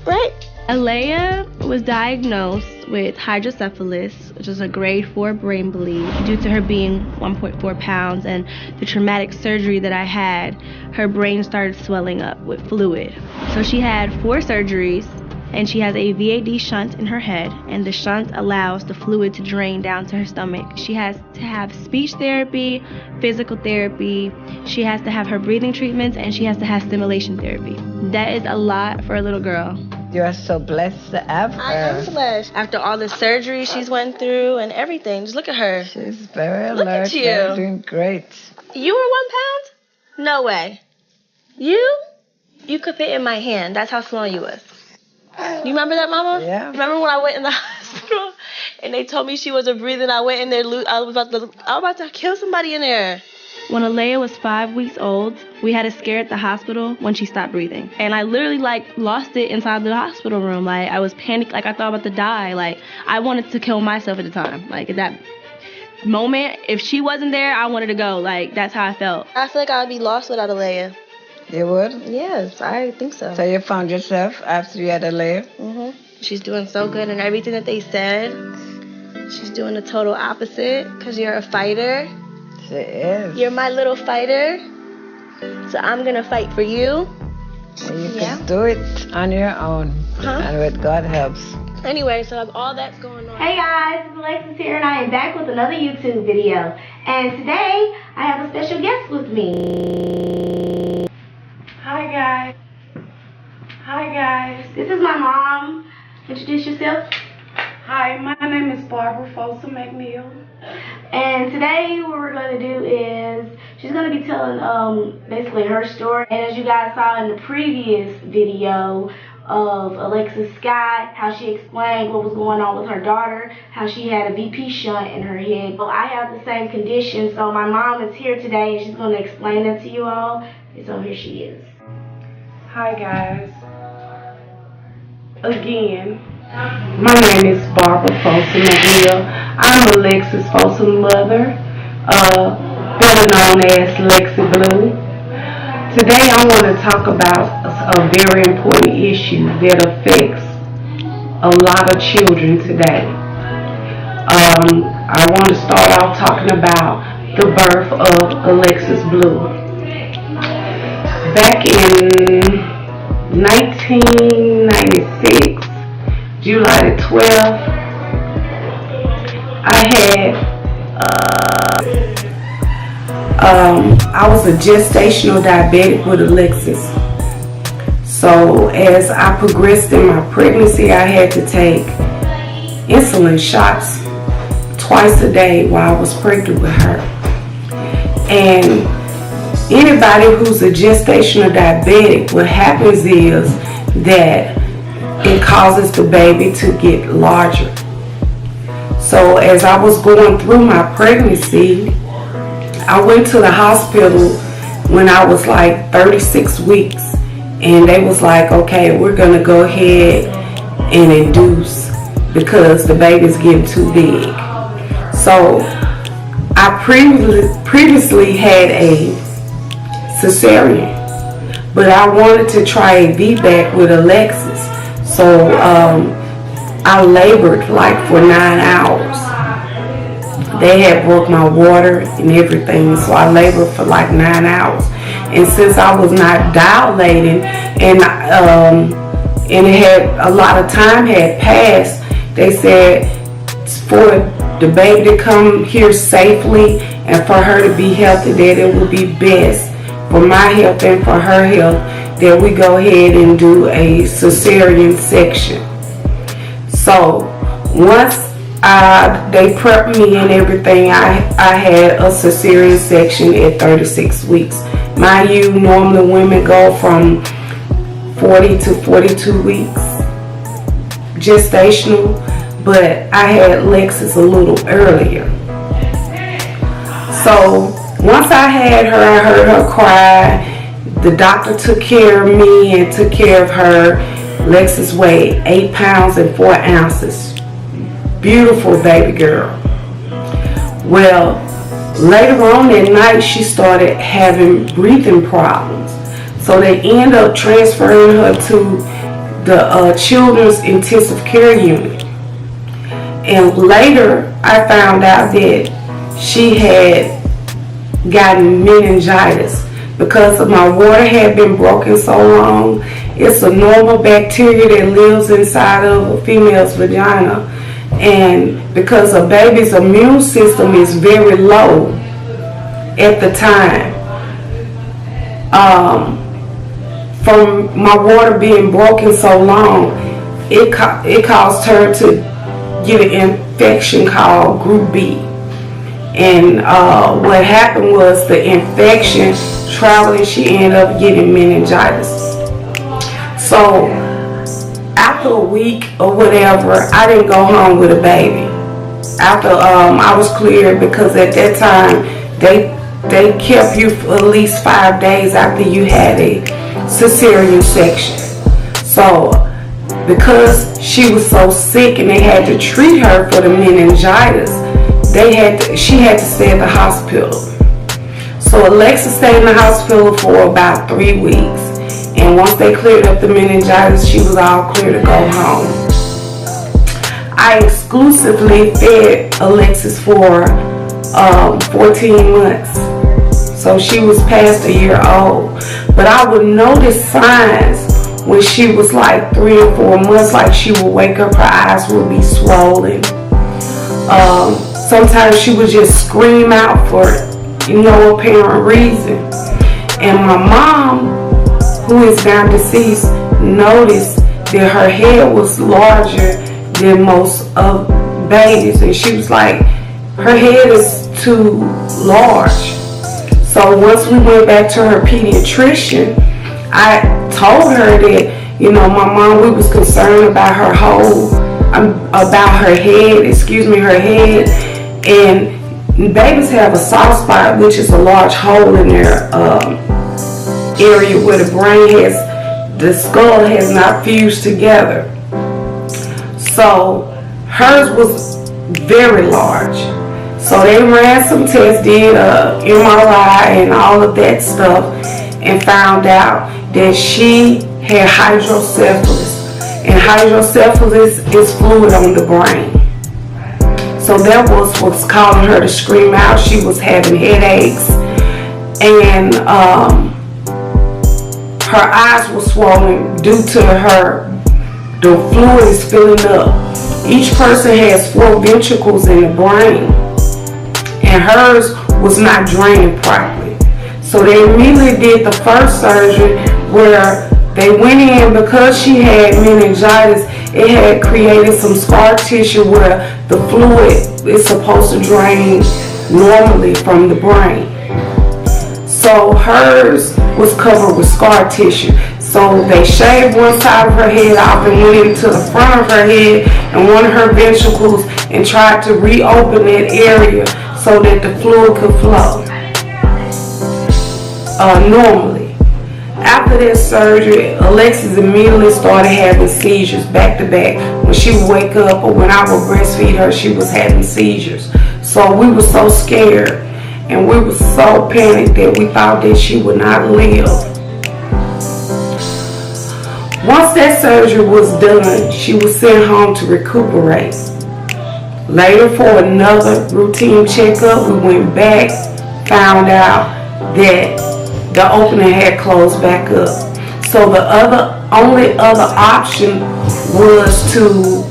Right? Alea was diagnosed with hydrocephalus, which is a grade 4 brain bleed. Due to her being 1.4 pounds and the traumatic surgery that I had, her brain started swelling up with fluid. So she had 4 surgeries, and she has a VAD shunt in her head, and the shunt allows the fluid to drain down to her stomach. She has to have speech therapy, physical therapy, she has to have her breathing treatments, and she has to have stimulation therapy. That is a lot for a little girl. You are so blessed to have her. I am blessed. After all the surgery she's went through and everything, just look at her. She's very alert. Look at you. You're doing great. You were 1 pound? No way. You could fit in my hand. That's how small you was. You remember that, Mama? Yeah. Remember when I went in the hospital and they told me she wasn't breathing? I went in there. I was about to kill somebody in there. When Alea was 5 weeks old, we had a scare at the hospital when she stopped breathing. And I literally lost it inside the hospital room. I was panicked, I thought about to die. I wanted to kill myself at the time. At that moment, if she wasn't there, I wanted to go. That's how I felt. I feel like I would be lost without Alea. You would? Yes, I think so. So you found yourself after you had Alea? Mm-hmm. She's doing so good, and everything that they said, she's doing the total opposite, because you're a fighter. She is. You're my little fighter, so I'm going to fight for you. And you can do it on your own, and with God helps. Anyway, so all that's going on. Hey guys, it's Alexis here, and I am back with another YouTube video. And today, I have a special guest with me. Hi guys. This is my mom. Introduce yourself. Hi, my name is Barbara Folsom McNeil. And today what we're going to do is, she's going to be telling basically her story. And as you guys saw in the previous video of Alexis Scott, how she explained what was going on with her daughter, how she had a VP shunt in her head. Well, I have the same condition, so my mom is here today and she's going to explain that to you all. And so here she is. Hi guys. Again, my name is Barbara Folsom McNeil. I'm Alexis Folsom mother, better known as Lexi Blue. Today I want to talk about a very important issue that affects a lot of children today. I want to start off talking about the birth of Alexis Blue. Back in 1996, July the 12th, I was a gestational diabetic with Alexis. So as I progressed in my pregnancy, I had to take insulin shots twice a day while I was pregnant with her. And anybody who's a gestational diabetic, what happens is that it causes the baby to get larger. So as I was going through my pregnancy, I went to the hospital when I was 36 weeks, and they was like, okay, we're gonna go ahead and induce because the baby's getting too big. So I previously had a cesarean, but I wanted to try a VBAC with Alexis. So I labored for 9 hours. They had broke my water and everything, so I labored for 9 hours. And since I was not dilating, and it had a lot of time had passed, they said for the baby to come here safely and for her to be healthy, that it would be best for my health and for her health that we go ahead and do a cesarean section. So once they prepped me and everything, I had a cesarean section at 36 weeks. Mind you, normally women go from 40 to 42 weeks gestational, but I had Lexis a little earlier. So once I had her, I heard her cry. The doctor took care of me and took care of her. Lexis weighed 8 pounds and 4 ounces. Beautiful baby girl. Well, later on that night, she started having breathing problems. So they end up transferring her to the children's intensive care unit. And later I found out that she had gotten meningitis because of my water had been broken so long. It's a normal bacteria that lives inside of a female's vagina, and because a baby's immune system is very low at the time, from my water being broken so long, it caused her to get an infection called Group B. And what happened was the infection traveled and she ended up getting meningitis. So after a week or whatever, I didn't go home with a baby. After I was cleared, because at that time they kept you for at least 5 days after you had a cesarean section. So because she was so sick and they had to treat her for the meningitis, she had to stay at the hospital. So Alexis stayed in the hospital for about 3 weeks. And once they cleared up the meningitis, she was all clear to go home. I exclusively fed Alexis for 14 months. So she was past a year old. But I would notice signs when she was like 3 or 4 months, like she would wake up, her eyes would be swollen. Sometimes she would just scream out for no apparent reason. And my mom, who is now deceased, noticed that her head was larger than most of babies, and she was like, her head is too large. So once we went back to her pediatrician, I told her that, you know, my mom, we was concerned about her head, and babies have a soft spot, which is a large hole in their area where the skull has not fused together. So hers was very large. So they ran some tests, did a MRI and all of that stuff, and found out that she had hydrocephalus. And hydrocephalus is fluid on the brain. So that was what's causing her to scream out. She was having headaches, and her eyes were swollen due to the fluid is filling up. Each person has 4 ventricles in the brain, and hers was not draining properly. So they immediately did the first surgery where they went in, because she had meningitis, it had created some scar tissue where the fluid is supposed to drain normally from the brain. So hers was covered with scar tissue. So they shaved one side of her head off and went into the front of her head and one of her ventricles and tried to reopen that area so that the fluid could flow normally. After that surgery, Alexis immediately started having seizures back to back. When she would wake up or when I would breastfeed her, she was having seizures. So we were so scared and we were so panicked that we thought that she would not live. Once that surgery was done, she was sent home to recuperate. Later, for another routine checkup, we went back, found out that the opening had closed back up. So the only other option was to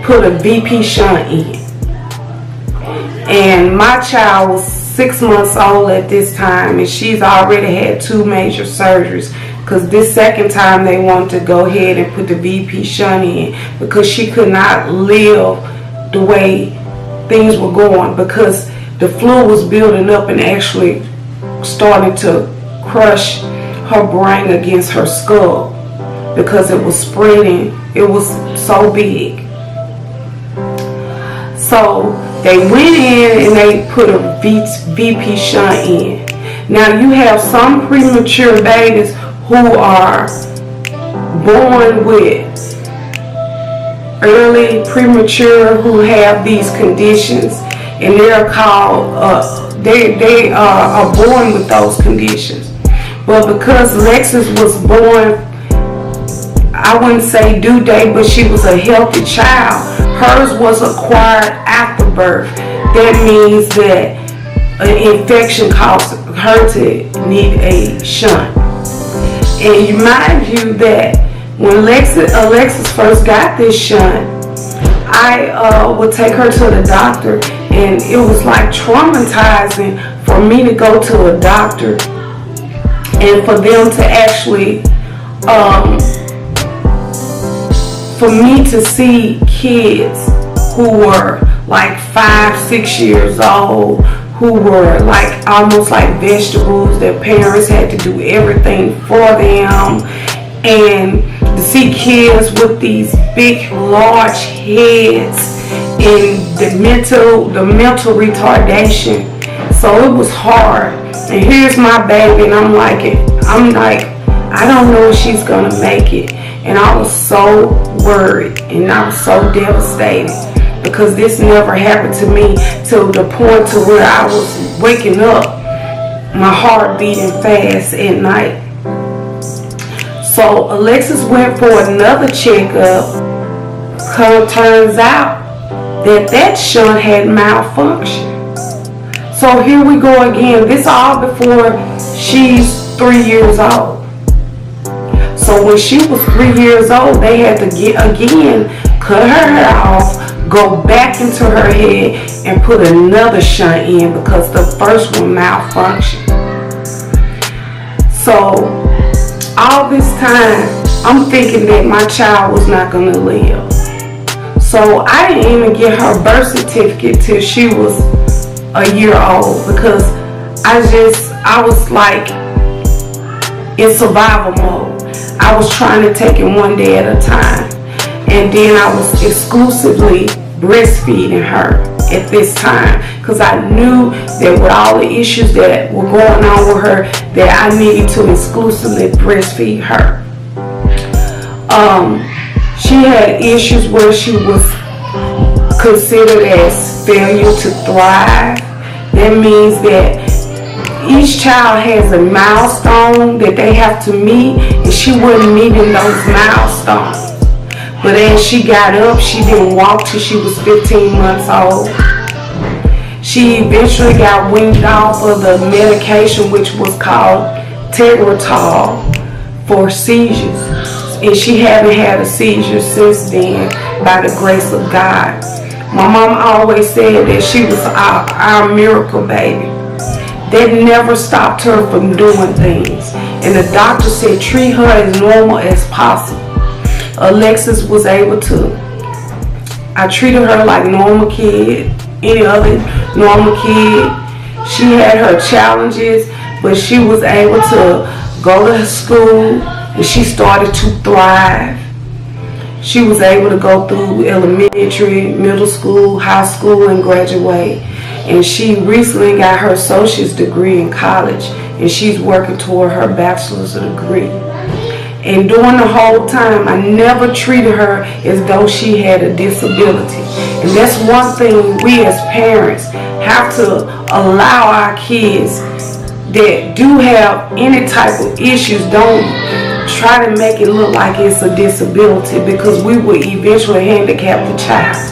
put a VP shunt in. And my child was 6 months old at this time, and she's already had 2 major surgeries, because this second time they wanted to go ahead and put the VP shunt in because she could not live the way things were going, because the fluid was building up and actually starting to crush her brain against her skull because it was spreading. It was so big. So they went in and they put a VP shunt in. Now you have some premature babies who are born with early premature who have these conditions, and they're called they are born with those conditions. But because Lexus was born, I wouldn't say due date, but she was a healthy child. Hers was acquired after birth. That means that an infection caused her to need a shunt. And you mind you that when Alexis first got this shunt, I would take her to the doctor, and it was like traumatizing for me to go to a doctor and for them to actually, for me to see kids who were like 5, 6 years old, who were like almost like vegetables. Their parents had to do everything for them, and to see kids with these big, large heads and the mental retardation. So it was hard. And here's my baby, and I'm like, I don't know if she's gonna make it. And I was so worried, and I was so devastated, because this never happened to me to the point to where I was waking up, my heart beating fast at night. So Alexis went for another checkup. Turns out that shunt had malfunctioned. So here we go again. This all before she's 3 years old. So when she was 3 years old, they had to cut her hair off, go back into her head, and put another shunt in because the first one malfunctioned. So all this time, I'm thinking that my child was not going to live. So I didn't even get her birth certificate till she was a year old, because I was like in survival mode. I was trying to take it one day at a time. And then I was exclusively breastfeeding her at this time, because I knew that with all the issues that were going on with her, that I needed to exclusively breastfeed her. She had issues where she was considered as failure to thrive. That means that each child has a milestone that they have to meet, and she wasn't meeting those milestones. But as she got up, she didn't walk till she was 15 months old. She eventually got weaned off of the medication, which was called Tegretol, for seizures. And she haven't had a seizure since then, by the grace of God. My mom always said that she was our miracle baby. That never stopped her from doing things. And the doctor said treat her as normal as possible. Alexis was able to, I treated her like normal kid, any other normal kid. She had her challenges, but she was able to go to school, and she started to thrive. She was able to go through elementary, middle school, high school, and graduate. And she recently got her associate's degree in college, and she's working toward her bachelor's degree. And during the whole time, I never treated her as though she had a disability. And that's one thing we as parents have to allow our kids that do have any type of issues, don't try to make it look like it's a disability, because we will eventually handicap the child.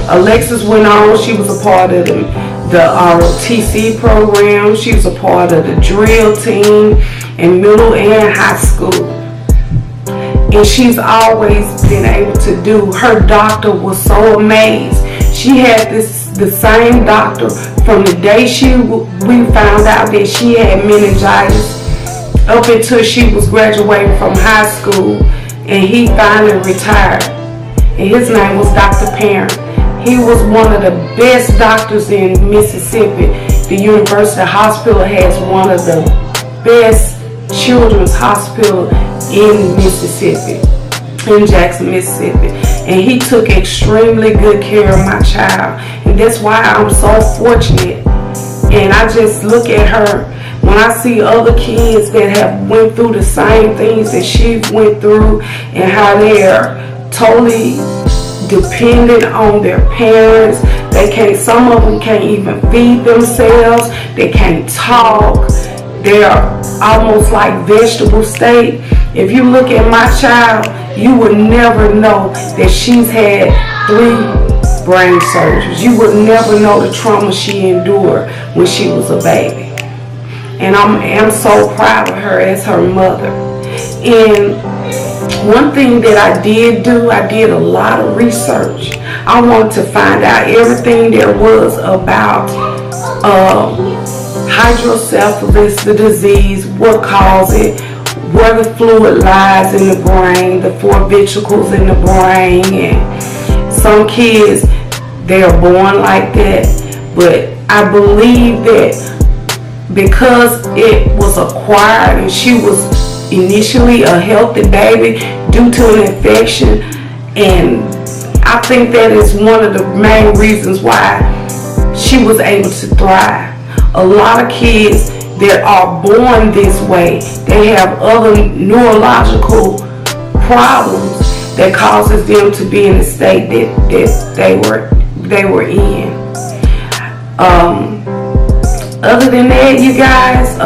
Alexis went on, she was a part of the ROTC program, she was a part of the drill team in middle and high school. And she's always been able to do. Her doctor was so amazed. She had the same doctor from the day we found out that she had meningitis up until she was graduating from high school, and he finally retired. And his name was Dr. Parent. He was one of the best doctors in Mississippi. The University Hospital has one of the best children's hospital in Mississippi, in Jackson, Mississippi. And he took extremely good care of my child. And that's why I'm so fortunate. And I just look at her, when I see other kids that have went through the same things that she went through, and how they are totally dependent on their parents, they Some of them can't even feed themselves. They can't talk. They're almost like vegetable state. If you look at my child, you would never know that she's had 3 brain surgeries. You would never know the trauma she endured when she was a baby. And I'm so proud of her as her mother. And one thing that I did do, I did a lot of research. I wanted to find out everything there was about hydrocephalus, the disease, what caused it, where the fluid lies in the brain, the 4 ventricles in the brain. And some kids, they are born like that. But I believe that because it was acquired and she was initially a healthy baby due to an infection, and I think that is one of the main reasons why she was able to thrive. A lot of kids that are born this way, they have other neurological problems that causes them to be in the state that they were in. Other than that, you guys,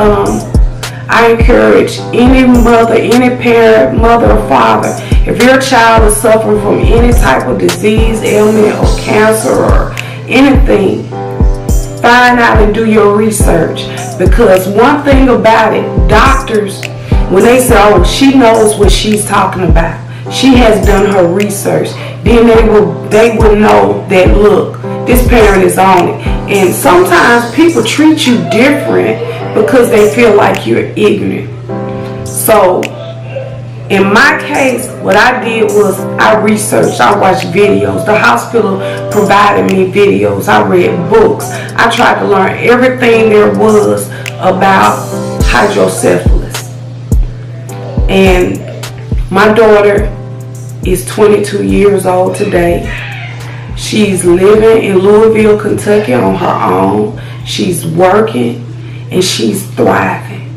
I encourage any mother, any parent, mother or father, if your child is suffering from any type of disease, ailment, or cancer, or anything, find out and do your research. Because one thing about it, doctors, when they say, oh, she knows what she's talking about, she has done her research, then they will know that, look, this parent is on it. And sometimes people treat you different because they feel like you're ignorant. So in my case, what I did was I researched, I watched videos. The hospital provided me videos. I read books. I tried to learn everything there was about hydrocephalus. And my daughter is 22 years old today. She's living in Louisville, Kentucky on her own. She's working and she's thriving.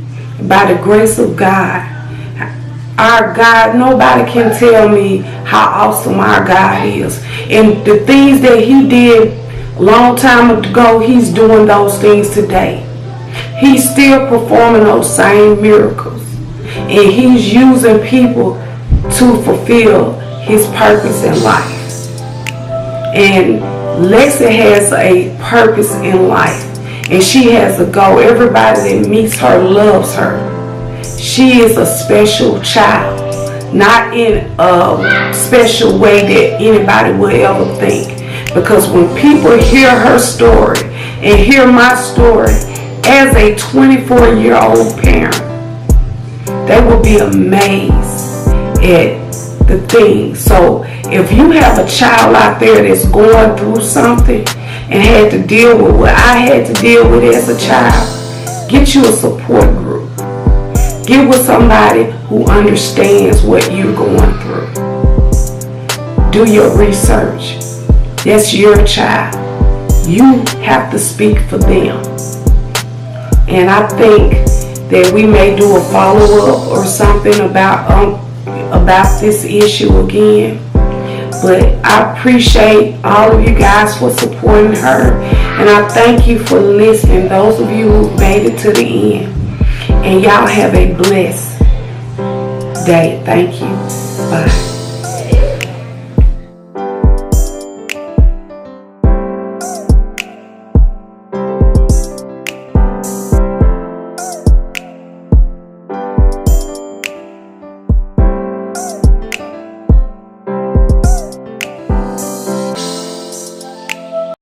By the grace of God, our God, nobody can tell me how awesome our God is. And the things that He did a long time ago, He's doing those things today. He's still performing those same miracles. And He's using people to fulfill His purpose in life. And Lexi has a purpose in life, and she has a goal. Everybody that meets her loves her. She is a special child, not in a special way that anybody would ever think. Because when people hear her story and hear my story as a 24-year-old parent, they will be amazed at the things. So if you have a child out there that's going through something and had to deal with what I had to deal with as a child, get you a support group. Get with somebody who understands what you're going through. Do your research. That's your child. You have to speak for them. And I think that we may do a follow-up or something about this issue again. But I appreciate all of you guys for supporting her, and I thank you for listening, those of you who made it to the end. And y'all have a blessed day. Thank you. Bye.